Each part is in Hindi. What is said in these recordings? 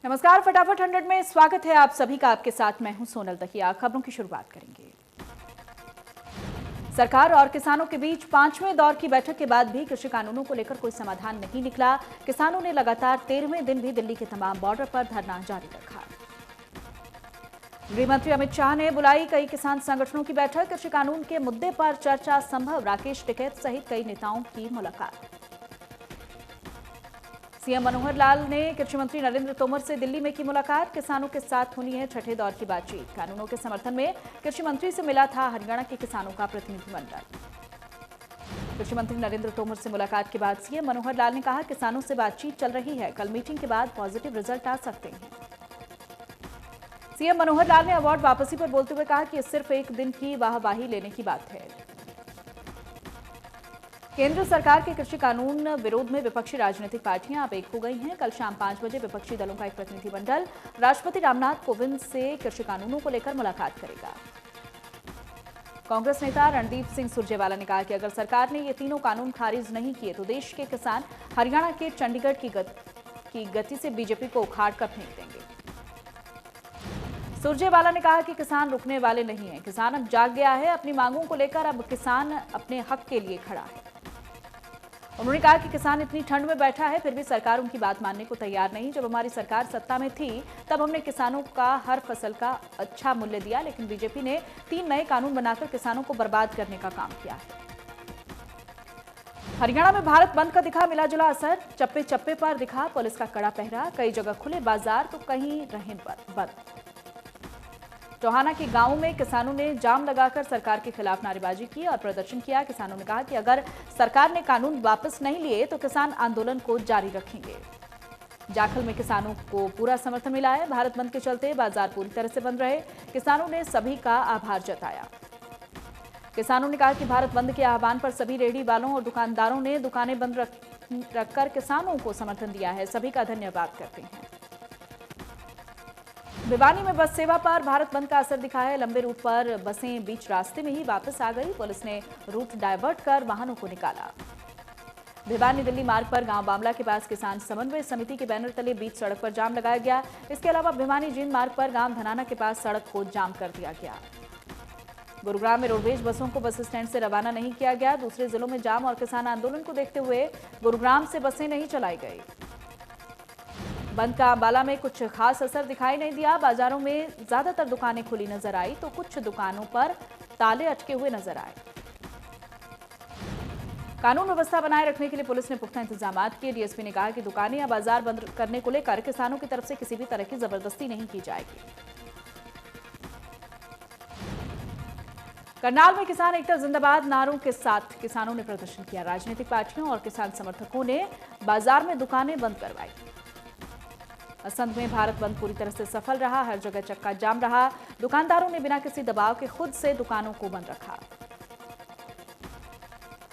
नमस्कार, फटाफट 100 में स्वागत है आप सभी का। आपके साथ मैं हूं सोनल दहिया। खबरों की शुरुआत करेंगे। सरकार और किसानों के बीच 5वें दौर की बैठक के बाद भी कृषि कानूनों को लेकर कोई समाधान नहीं निकला। किसानों ने लगातार 13वें दिन भी दिल्ली के तमाम बॉर्डर पर धरना जारी रखा। गृह मंत्री अमित शाह ने बुलाई कई किसान संगठनों की बैठक। कृषि कानून के मुद्दे पर चर्चा संभव। राकेश टिकैत सहित कई नेताओं की मुलाकात। सीएम मनोहर लाल ने कृषि मंत्री नरेंद्र तोमर से दिल्ली में की मुलाकात। किसानों के साथ होनी है छठे दौर की बातचीत। कानूनों के समर्थन में कृषि मंत्री से मिला था हरियाणा के किसानों का प्रतिनिधिमंडल। कृषि मंत्री नरेंद्र तोमर से मुलाकात के बाद सीएम मनोहर लाल ने कहा, किसानों से बातचीत चल रही है, कल मीटिंग के बाद पॉजिटिव रिजल्ट आ सकते हैं। सीएम मनोहर लाल ने अवार्ड वापसी पर बोलते हुए कहा कि सिर्फ एक दिन की वाहवाही लेने की बात है। केंद्र सरकार के कृषि कानून विरोध में विपक्षी राजनीतिक पार्टियां अब एक हो गई हैं। कल शाम 5 बजे विपक्षी दलों का एक प्रतिनिधिमंडल राष्ट्रपति रामनाथ कोविंद से कृषि कानूनों को लेकर मुलाकात करेगा। कांग्रेस नेता रणदीप सिंह सुरजेवाला ने कहा कि अगर सरकार ने ये तीनों कानून खारिज नहीं किए तो देश के किसान हरियाणा के चंडीगढ़ की गति से बीजेपी को उखाड़ कर फेंक देंगे। सुरजेवाला ने कहा कि किसान रुकने वाले नहीं हैं। किसान अब जाग गया है। अपनी मांगों को लेकर अब किसान अपने हक के लिए खड़ा है। उन्होंने कहा कि किसान इतनी ठंड में बैठा है, फिर भी सरकार उनकी बात मानने को तैयार नहीं। जब हमारी सरकार सत्ता में थी तब हमने किसानों का हर फसल का अच्छा मूल्य दिया, लेकिन बीजेपी ने 3 नए कानून बनाकर किसानों को बर्बाद करने का काम किया है। हरियाणा में भारत बंद का दिखा मिला जुला असर। चप्पे चप्पे पर दिखा पुलिस का कड़ा पहरा। कई जगह खुले बाजार तो कहीं रहे बंद। टोहाना के गांव में किसानों ने जाम लगाकर सरकार के खिलाफ नारेबाजी की और प्रदर्शन किया। किसानों ने कहा कि अगर सरकार ने कानून वापस नहीं लिए तो किसान आंदोलन को जारी रखेंगे। जाखल में किसानों को पूरा समर्थन मिला है। भारत बंद के चलते बाजार पूरी तरह से बंद रहे। किसानों ने सभी का आभार जताया। किसानों ने कहा कि भारत बंद के आह्वान पर सभी रेहड़ी वालों और दुकानदारों ने दुकानें बंद रखकर किसानों को समर्थन दिया है। सभी का धन्यवाद करते हैं। भिवानी में बस सेवा पर भारत बंद का असर दिखा है। लंबे रूट पर बसें बीच रास्ते में ही वापस आ गई। पुलिस ने रूट डायवर्ट कर वाहनों को निकाला। भिवानी दिल्ली मार्ग पर गांव बामला के पास किसान समन्वय समिति के बैनर तले बीच सड़क पर जाम लगाया गया। इसके अलावा भिवानी जींद मार्ग पर गांव धनाना के पास सड़क को जाम कर दिया गया। गुरुग्राम में रोडवेज बसों को बस स्टैंड से रवाना नहीं किया गया। दूसरे जिलों में जाम और किसान आंदोलन को देखते हुए गुरुग्राम से बसें नहीं चलाई गई। बंद का अंबाला में कुछ खास असर दिखाई नहीं दिया। बाजारों में ज्यादातर दुकानें खुली नजर आई तो कुछ दुकानों पर ताले अटके हुए नजर आए। कानून व्यवस्था बनाए रखने के लिए पुलिस ने पुख्ता इंतजाम किए। डीएसपी ने कहा कि दुकानें या बाजार बंद करने को लेकर किसानों की तरफ से किसी भी तरह की जबरदस्ती नहीं की जाएगी। करनाल में किसान एकता जिंदाबाद नारों के साथ किसानों ने प्रदर्शन किया। राजनीतिक पार्टियों और किसान समर्थकों ने बाजार में दुकानें बंद करवाई। असंध में भारत बंद पूरी तरह से सफल रहा। हर जगह चक्का जाम रहा। दुकानदारों ने बिना किसी दबाव के खुद से दुकानों को बंद रखा।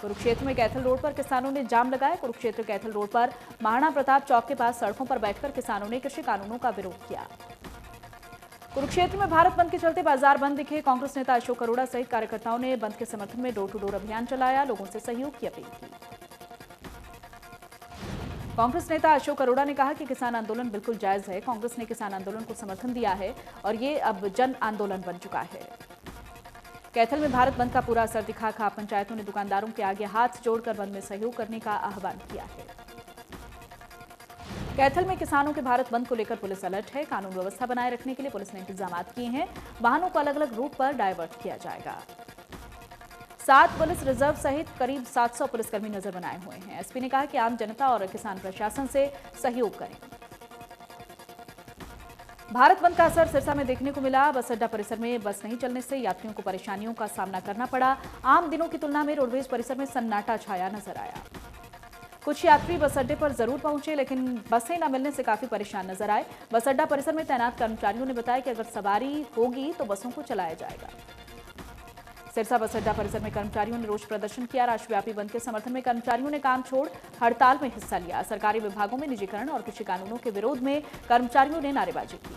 कुरुक्षेत्र में कैथल रोड पर किसानों ने जाम लगाया। कुरुक्षेत्र कैथल रोड पर महाराणा प्रताप चौक के पास सड़कों पर बैठकर किसानों ने कृषि कानूनों का विरोध किया। कुरुक्षेत्र में भारत बंद के चलते बाजार बंद दिखे। कांग्रेस नेता अशोक अरोड़ा सहित कार्यकर्ताओं ने बंद के समर्थन में डोर टू डोर अभियान चलाया। लोगों से सहयोग की अपील की। कांग्रेस नेता अशोक अरोड़ा ने कहा कि किसान आंदोलन बिल्कुल जायज है। कांग्रेस ने किसान आंदोलन को समर्थन दिया है और ये अब जन आंदोलन बन चुका है। कैथल में भारत बंद का पूरा असर दिखा। खाप पंचायतों ने दुकानदारों के आगे हाथ जोड़कर बंद में सहयोग करने का आह्वान किया है। कैथल में किसानों के भारत बंद को लेकर पुलिस अलर्ट है। कानून व्यवस्था बनाए रखने के लिए पुलिस ने इंतजाम किए हैं। वाहनों को अलग अलग रूट पर डायवर्ट किया जाएगा। 7 पुलिस रिजर्व सहित करीब 700 पुलिसकर्मी नजर बनाए हुए हैं। एसपी ने कहा कि आम जनता और किसान प्रशासन से सहयोग करें। भारत बंद का असर सिरसा में देखने को मिला। बस अड्डा परिसर में बस नहीं चलने से यात्रियों को परेशानियों का सामना करना पड़ा। आम दिनों की तुलना में रोडवेज परिसर में सन्नाटा छाया नजर आया। कुछ यात्री बस अड्डे पर जरूर पहुंचे, लेकिन बसें न मिलने से काफी परेशान नजर आए। बस अड्डा परिसर में तैनात कर्मचारियों ने बताया कि अगर सवारी होगी तो बसों को चलाया जाएगा। सिरसा बस अड्डा परिसर में कर्मचारियों ने रोष प्रदर्शन किया। राष्ट्रव्यापी बंद के समर्थन में कर्मचारियों ने काम छोड़ हड़ताल में हिस्सा लिया। सरकारी विभागों में निजीकरण और कृषि कानूनों के विरोध में कर्मचारियों ने नारेबाजी की।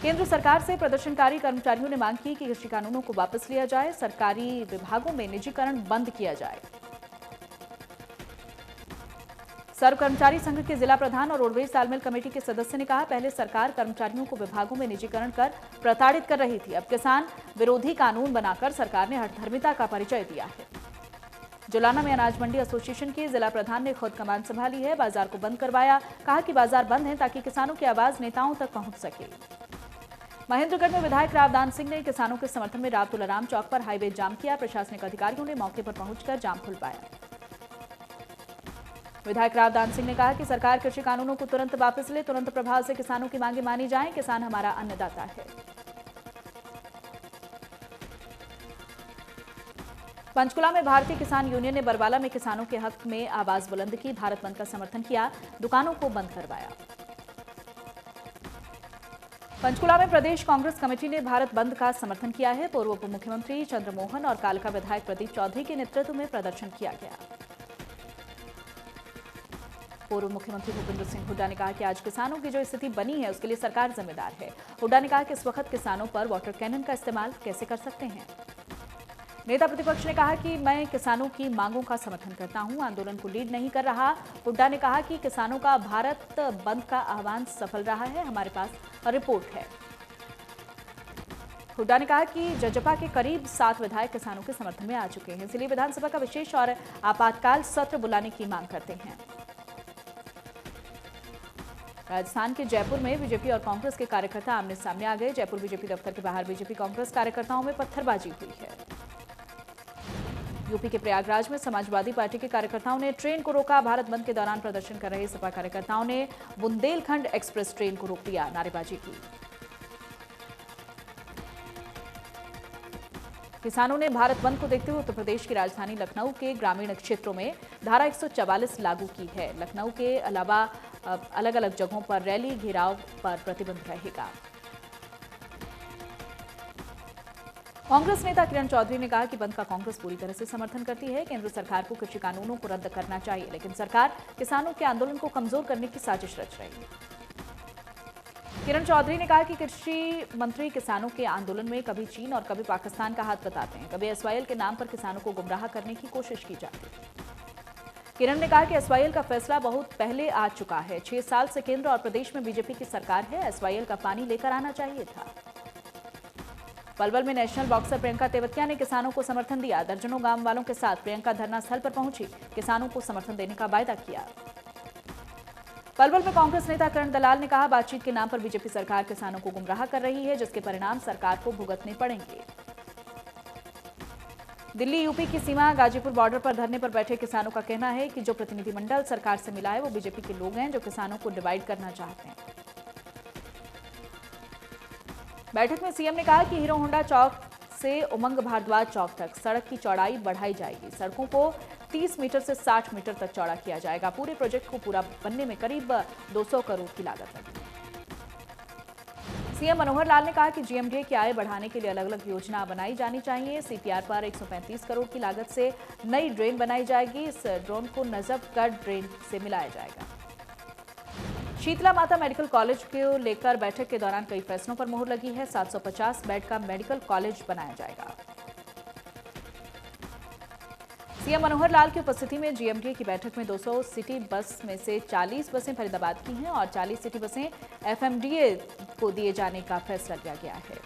केंद्र सरकार से प्रदर्शनकारी कर्मचारियों ने मांग की कि कृषि कानूनों को वापस लिया जाए, सरकारी विभागों में निजीकरण बंद किया जाए। सर्व कर्मचारी संघ के जिला प्रधान और रोडवेज तालमेल कमेटी के सदस्य ने कहा, पहले सरकार कर्मचारियों को विभागों में निजीकरण कर प्रताड़ित कर रही थी। अब किसान विरोधी कानून बनाकर सरकार ने हठधर्मिता का परिचय दिया है। जुलाना में अनाज मंडी एसोसिएशन के जिला प्रधान ने खुद कमान संभाली है। बाजार को बंद करवाया, कहा कि बाजार बंद है ताकि किसानों की आवाज नेताओं तक पहुंच सके। महेंद्रगढ़ में विधायक रावदान सिंह ने किसानों के समर्थन में राव तुलाराम चौक पर हाईवे जाम किया। प्रशासनिक अधिकारियों ने मौके पर पहुंचकर जाम खुलवाया। विधायक रावदान सिंह ने कहा कि सरकार कृषि कानूनों को तुरंत वापस ले, तुरंत प्रभाव से किसानों की मांगे मानी जाएं। किसान हमारा अन्नदाता है। पंचकुला में भारतीय किसान यूनियन ने बरवाला में किसानों के हक में आवाज बुलंद की। भारत बंद का समर्थन किया, दुकानों को बंद करवाया। पंचकुला में प्रदेश कांग्रेस कमेटी ने भारत बंद का समर्थन किया है। पूर्व उप मुख्यमंत्री चंद्रमोहन और कालका विधायक प्रदीप चौधरी के नेतृत्व में प्रदर्शन किया गया। पूर्व मुख्यमंत्री भूपेंद्र सिंह हुड्डा ने कहा कि आज किसानों की जो स्थिति बनी है उसके लिए सरकार जिम्मेदार है। हुड्डा ने कहा कि इस वक्त किसानों पर वाटर कैनन का इस्तेमाल कैसे कर सकते हैं। नेता प्रतिपक्ष ने कहा कि मैं किसानों की मांगों का समर्थन करता हूं, आंदोलन को लीड नहीं कर रहा। हुड्डा ने कहा कि किसानों का भारत बंद का आह्वान सफल रहा है, हमारे पास रिपोर्ट है। हुड्डा ने कहा कि जजपा के करीब 7 विधायक किसानों के समर्थन में आ चुके हैं, इसलिए विधानसभा का विशेष और आपातकाल सत्र बुलाने की मांग करते हैं। राजस्थान के जयपुर में बीजेपी और कांग्रेस के कार्यकर्ता आमने सामने आ गए। जयपुर बीजेपी दफ्तर के बाहर बीजेपी कांग्रेस कार्यकर्ताओं में पत्थरबाजी हुई है। यूपी के प्रयागराज में समाजवादी पार्टी के कार्यकर्ताओं ने ट्रेन को रोका। भारत बंद के दौरान प्रदर्शन कर रहे सपा कार्यकर्ताओं ने बुंदेलखंड एक्सप्रेस ट्रेन को रोक दिया, नारेबाजी की। किसानों ने भारत बंद को देखते हुए उत्तर प्रदेश की राजधानी लखनऊ के ग्रामीण क्षेत्रों में धारा 144 लागू की है। लखनऊ के अलावा अलग अलग जगहों पर रैली घेराव पर प्रतिबंध रहेगा। कांग्रेस नेता किरण चौधरी ने कहा कि बंद का कांग्रेस पूरी तरह से समर्थन करती है। केंद्र सरकार को कृषि कानूनों को रद्द करना चाहिए, लेकिन सरकार किसानों के आंदोलन को कमजोर करने की साजिश रच रही है। किरण चौधरी ने कहा कि कृषि मंत्री किसानों के आंदोलन में कभी चीन और कभी पाकिस्तान का हाथ बताते हैं, कभी एसवाईएल के नाम पर किसानों को गुमराह करने की कोशिश की जाती है। किरण ने कहा कि एसवाईएल का फैसला बहुत पहले आ चुका है। 6 साल से केंद्र और प्रदेश में बीजेपी की सरकार है। एसवाईएल का पानी लेकर आना चाहिए था। पलवल में नेशनल बॉक्सर प्रियंका तेवतिया ने किसानों को समर्थन दिया। दर्जनों गांव वालों के साथ प्रियंका धरना स्थल पर पहुंची, किसानों को समर्थन देने का वायदा किया। पलवल में कांग्रेस नेता करण दलाल ने कहा, बातचीत के नाम पर बीजेपी सरकार किसानों को गुमराह कर रही है, जिसके परिणाम सरकार को भुगतने पड़ेंगे। दिल्ली यूपी की सीमा गाजीपुर बॉर्डर पर धरने पर बैठे किसानों का कहना है कि जो प्रतिनिधिमंडल सरकार से मिला है वो बीजेपी के लोग हैं जो किसानों को डिवाइड करना चाहते हैं। बैठक में सीएम ने कहा कि हीरो होंडा चौक से उमंग भारद्वाज चौक तक सड़क की चौड़ाई बढ़ाई जाएगी। सड़कों को 30 मीटर से 60 मीटर तक चौड़ा किया जाएगा। पूरे प्रोजेक्ट को पूरा बनने में करीब 200 करोड़ की लागत लगी। सीएम मनोहर लाल ने कहा कि जीएमडीए की आय बढ़ाने के लिए अलग अलग योजना बनाई जानी चाहिए। सीपीआर पर 135 करोड़ की लागत से नई ड्रेन बनाई जाएगी। इस ड्रोन को नजफ कट ड्रेन से मिलाया जाएगा। शीतला माता मेडिकल कॉलेज को लेकर बैठक के दौरान कई फैसलों पर मोहर लगी है। 750 बेड का मेडिकल कॉलेज बनाया जाएगा। सीएम मनोहर लाल की उपस्थिति में जीएमडीए की बैठक में 200 सिटी बस में से 40 बसें फरीदाबाद की हैं और 40 सिटी बसें एफएमडीए को दिए जाने का फैसला लिया गया है।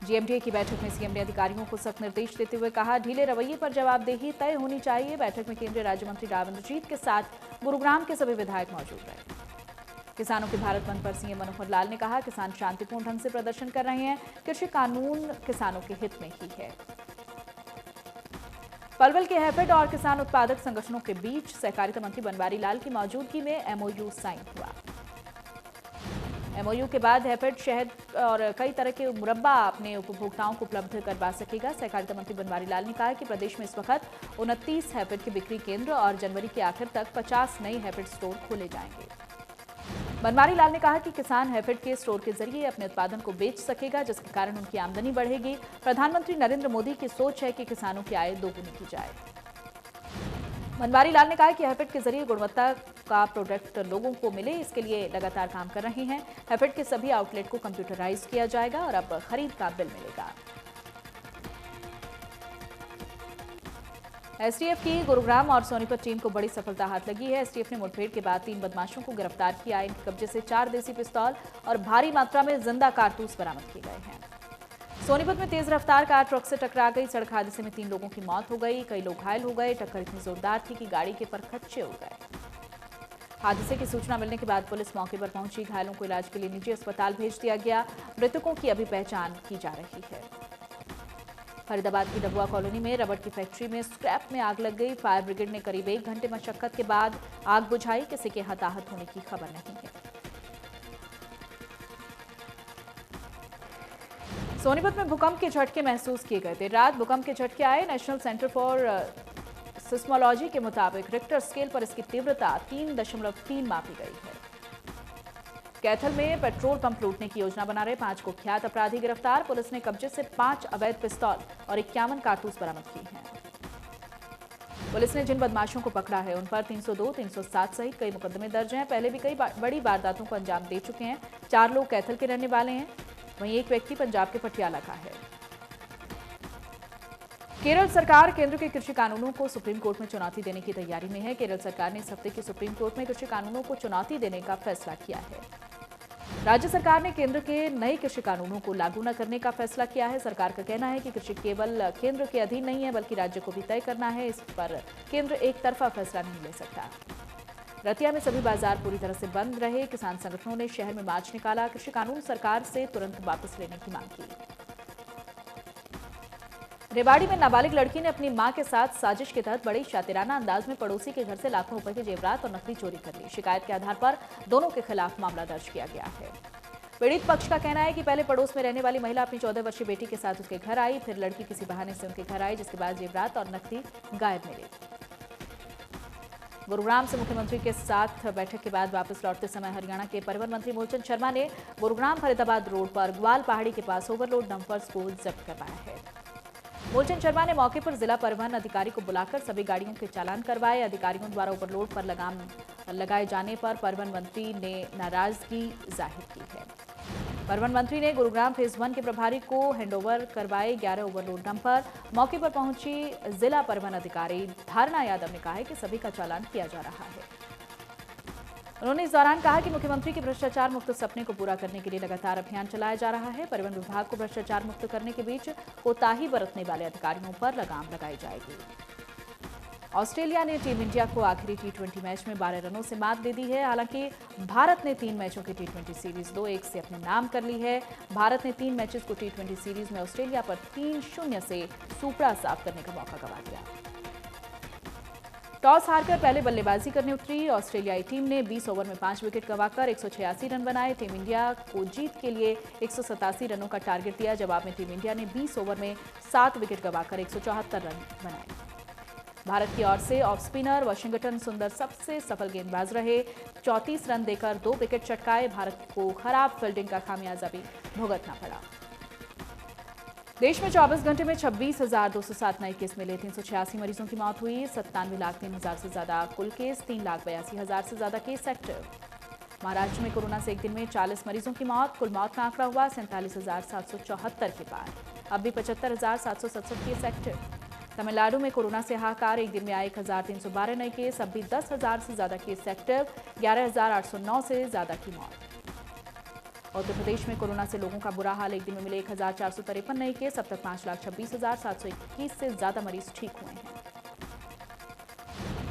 जीएमडीए की बैठक में सीएम ने अधिकारियों को सख्त निर्देश देते हुए कहा, ढीले रवैये पर जवाबदेही तय होनी चाहिए। बैठक में केंद्रीय राज्य मंत्री राव इंद्रजीत के साथ गुरुग्राम के सभी विधायक मौजूद रहे। किसानों के भारत बंद पर सीएम मनोहर लाल ने कहा, किसान शांतिपूर्ण ढंग से प्रदर्शन कर रहे हैं। कृषि कानून किसानों के हित में ही है। पलवल के हैफेड और किसान उत्पादक संगठनों के बीच सहकारिता मंत्री बनवारी लाल की मौजूदगी में एमओयू साइन हुआ। एमओयू के बाद हैफेड शहद और कई तरह के मुरब्बा अपने उपभोक्ताओं को उपलब्ध करवा सकेगा। सहकारिता मंत्री बनवारी लाल ने कहा कि प्रदेश में इस वक्त 29 हैफेड के बिक्री केंद्र और जनवरी के आखिर तक 50 नए हैफेड स्टोर खोले जाएंगे। बनवारी लाल ने कहा कि किसान हैफेड के स्टोर के जरिए अपने उत्पादन को बेच सकेगा, जिसके कारण उनकी आमदनी बढ़ेगी। प्रधानमंत्री नरेंद्र मोदी की सोच है कि किसानों की आय दोगुनी की जाए। बनवारी लाल ने कहा कि हैफेड के जरिए गुणवत्ता का प्रोडक्ट लोगों को मिले, इसके लिए लगातार काम कर रहे हैं। हैफेड के सभी आउटलेट को कंप्यूटराइज किया जाएगा और अब खरीद का बिल मिलेगा। एसटीएफ की गुरुग्राम और सोनीपत टीम को बड़ी सफलता हाथ लगी है। एसटीएफ ने मुठभेड़ के बाद 3 बदमाशों को गिरफ्तार किया। इनके कब्जे से 4 देसी पिस्तौल और भारी मात्रा में जिंदा कारतूस बरामद किए गए हैं। सोनीपत में तेज रफ्तार कार ट्रक से टकरा गई। सड़क हादसे में 3 लोगों की मौत हो गई, कई लोग घायल हो गए। टक्कर इतनी जोरदार थी कि गाड़ी के परखच्चे उड़ गए। हादसे की सूचना मिलने के बाद पुलिस मौके पर पहुंची। घायलों को इलाज के लिए निजी अस्पताल भेज दिया गया। मृतकों की अभी पहचान की जा रही है। फरीदाबाद की डबुआ कॉलोनी में रबड़ की फैक्ट्री में स्क्रैप में आग लग गई। फायर ब्रिगेड ने करीब 1 घंटे मशक्कत के बाद आग बुझाई। किसी के हताहत होने की खबर नहीं है। सोनीपत में भूकंप के झटके महसूस किए गए। देर रात भूकंप के झटके आए। नेशनल सेंटर फॉर सिस्मोलॉजी के मुताबिक रिक्टर स्केल पर इसकी तीव्रता 3.3 मापी गई है। कैथल में पेट्रोल पंप लूटने की योजना बना रहे 5 कुख्यात अपराधी गिरफ्तार। पुलिस ने कब्जे से 5 अवैध पिस्तौल और 51 कारतूस बरामद किए हैं। पुलिस ने जिन बदमाशों को पकड़ा है उन पर 302, 307 सहित कई मुकदमे दर्ज हैं। पहले भी कई बड़ी वारदातों को अंजाम दे चुके हैं। 4 लोग कैथल के रहने वाले हैं, वहीं एक व्यक्ति पंजाब के पटियाला का है। केरल सरकार केंद्र के कृषि कानूनों को सुप्रीम कोर्ट में चुनौती देने की तैयारी में है। केरल सरकार ने इस हफ्ते की सुप्रीम कोर्ट में कृषि कानूनों को चुनौती देने का फैसला किया है। राज्य सरकार ने केंद्र के नए कृषि कानूनों को लागू न करने का फैसला किया है। सरकार का कहना है कि कृषि केवल केंद्र के अधीन नहीं है, बल्कि राज्य को भी तय करना है। इस पर केंद्र एक तरफा फैसला नहीं ले सकता। रतिया में सभी बाजार पूरी तरह से बंद रहे। किसान संगठनों ने शहर में मार्च निकाला। कृषि कानून सरकार से तुरंत वापस लेने की मांग की। रेवाड़ी में नाबालिग लड़की ने अपनी मां के साथ साजिश के तहत बड़ी शातिराना अंदाज में पड़ोसी के घर से लाखों रुपए के जेवरात और नकदी चोरी कर ली। शिकायत के आधार पर दोनों के खिलाफ मामला दर्ज किया गया है। पीड़ित पक्ष का कहना है कि पहले पड़ोस में रहने वाली महिला अपनी 14 वर्षीय बेटी के साथ उसके घर आई, फिर लड़की किसी बहाने से उनके घर आई, जिसके बाद जेवरात और नकदी गायब मिली। गुरुग्राम से मुख्यमंत्री के साथ बैठक के बाद वापस लौटते समय हरियाणा के परिवहन मंत्री मूलचंद शर्मा ने गुरुग्राम फरीदाबाद रोड पर ग्वाल पहाड़ी के पास ओवरलोड डंपर्स को जब्त करवाया है। मूलचंद शर्मा ने मौके पर जिला परिवहन अधिकारी को बुलाकर सभी गाड़ियों के चालान करवाए। अधिकारियों द्वारा ओवरलोड पर लगाम लगाए जाने पर परिवहन मंत्री ने नाराजगी जाहिर की है। परिवहन मंत्री ने गुरुग्राम फेज 1 के प्रभारी को हैंडओवर करवाए 11 ओवरलोड डंपर। मौके पर पहुंची जिला परिवहन अधिकारी धारणा यादव ने कहा है कि सभी का चालान किया जा रहा है। उन्होंने इस दौरान कहा कि मुख्यमंत्री के भ्रष्टाचार मुक्त सपने को पूरा करने के लिए लगातार अभियान चलाया जा रहा है। परिवहन विभाग को भ्रष्टाचार मुक्त करने के बीच कोताही बरतने वाले अधिकारियों पर लगाम लगाई जाएगी। ऑस्ट्रेलिया ने टीम इंडिया को आखिरी T20 मैच में 12 रनों से मात दे दी है। हालांकि भारत ने 3 मैचों की T20 सीरीज 2-1 से अपने नाम कर ली है। भारत ने 3 मैचेस को T20 सीरीज में ऑस्ट्रेलिया पर 3-0 से सूपड़ा साफ करने का मौका गंवा दिया। टॉस हारकर पहले बल्लेबाजी करने उतरी ऑस्ट्रेलियाई टीम ने 20 ओवर में 5 विकेट गंवाकर 186 रन बनाए। टीम इंडिया को जीत के लिए 187 रनों का टारगेट दिया। जवाब में टीम इंडिया ने 20 ओवर में 7 विकेट गंवाकर 174 रन बनाए। भारत की ओर से ऑफ स्पिनर वाशिंगटन सुंदर सबसे सफल गेंदबाज रहे। 34 रन देकर 2 विकेट चटकाए। भारत को खराब फील्डिंग का खामियाजा भी भुगतना पड़ा। देश में 24 घंटे में 26,207 नए केस मिले। 386 मरीजों की मौत हुई। 97,03,000 से ज्यादा कुल केस। 3,82,000 से ज्यादा केस एक्टिव। महाराष्ट्र में कोरोना से एक दिन में 40 मरीजों की मौत। कुल मौत का आंकड़ा हुआ 47,774 के पार। अब भी 75,767 केस एक्टिव। तमिलनाडु में कोरोना से हाहाकार। एक दिन में आए 1,312 नए केस। अब भी 10,000 से ज्यादा केस एक्टिव। 11,809 से ज्यादा की मौत। उत्तर प्रदेश में कोरोना से लोगों का बुरा हाल। एक दिन में मिले 1,453 नए केस। अब तक 5,26,721 से ज्यादा मरीज ठीक हुए हैं।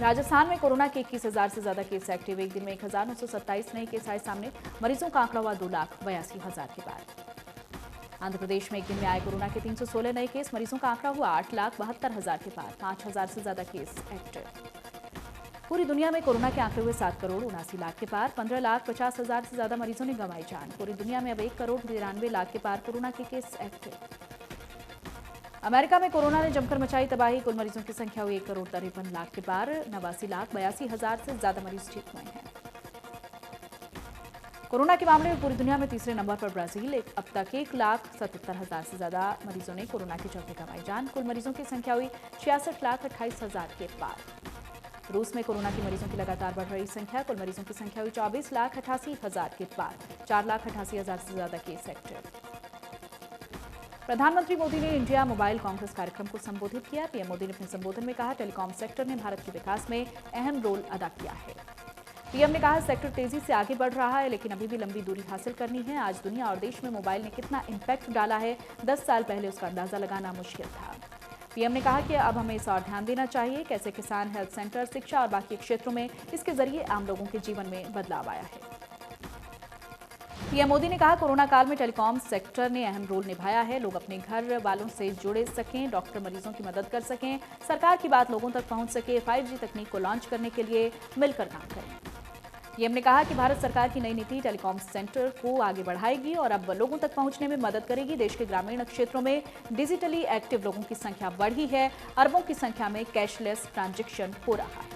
राजस्थान में कोरोना के 21,000 से ज्यादा केस एक्टिव। एक दिन में 1,927 नए केस आए सामने। मरीजों का आंकड़ा हुआ 2,82,000 के पार। आंध्र प्रदेश में एक दिन में आए कोरोना के 316 नए केस। मरीजों का आंकड़ा हुआ 8,72,000 के पार। 5,000 से ज्यादा केस एक्टिव। पूरी दुनिया में कोरोना के आंकड़े हुए 7,79,00,000 के पार। 15,50,000 से ज्यादा मरीजों ने गंवाई जान। पूरी दुनिया में अब 1,93,00,000 के पार कोरोना के केस एक्टिव। अमेरिका में कोरोना ने जमकर मचाई तबाही। कुल मरीजों की संख्या हुई 1,53,00,000 के पार। 89,82,000 से ज्यादा मरीज ठीक हुए हैं। कोरोना के मामले में पूरी दुनिया में तीसरे नंबर पर ब्राजील। अब तक 1,77,000 से ज्यादा मरीजों ने कोरोना के चलते गंवाई जान। कुल मरीजों की संख्या हुई 66,28,000 के पार। रूस में कोरोना के मरीजों की लगातार बढ़ रही संख्या। कुल मरीजों की संख्या हुई 24,88,000 के पार। 4,88,000 से ज्यादा केस एक्टिव। प्रधानमंत्री मोदी ने इंडिया मोबाइल कांग्रेस कार्यक्रम को संबोधित किया। पीएम मोदी ने अपने संबोधन में कहा, टेलीकॉम सेक्टर ने भारत के विकास में अहम रोल अदा किया है। पीएम ने कहा, सेक्टर तेजी से आगे बढ़ रहा है, लेकिन अभी भी लंबी दूरी हासिल करनी है। आज दुनिया और देश में मोबाइल ने कितना इम्पैक्ट डाला है, 10 साल पहले उसका अंदाजा लगाना मुश्किल था। पीएम ने कहा कि अब हमें इस और ध्यान देना चाहिए, कैसे किसान, हेल्थ सेंटर, शिक्षा और बाकी क्षेत्रों में इसके जरिए आम लोगों के जीवन में बदलाव आया है। पीएम मोदी ने कहा, कोरोना काल में टेलीकॉम सेक्टर ने अहम रोल निभाया है। लोग अपने घर वालों से जुड़े सकें, डॉक्टर मरीजों की मदद कर सकें, सरकार की बात लोगों तक पहुंच सके, 5G तकनीक को लॉन्च करने के लिए मिलकर काम करें। पीएम ने कहा कि भारत सरकार की नई नीति टेलीकॉम सेक्टर को आगे बढ़ाएगी और अब लोगों तक पहुंचने में मदद करेगी। देश के ग्रामीण क्षेत्रों में डिजिटली एक्टिव लोगों की संख्या बढ़ी है, अरबों की संख्या में कैशलेस ट्रांजैक्शन हो रहा है।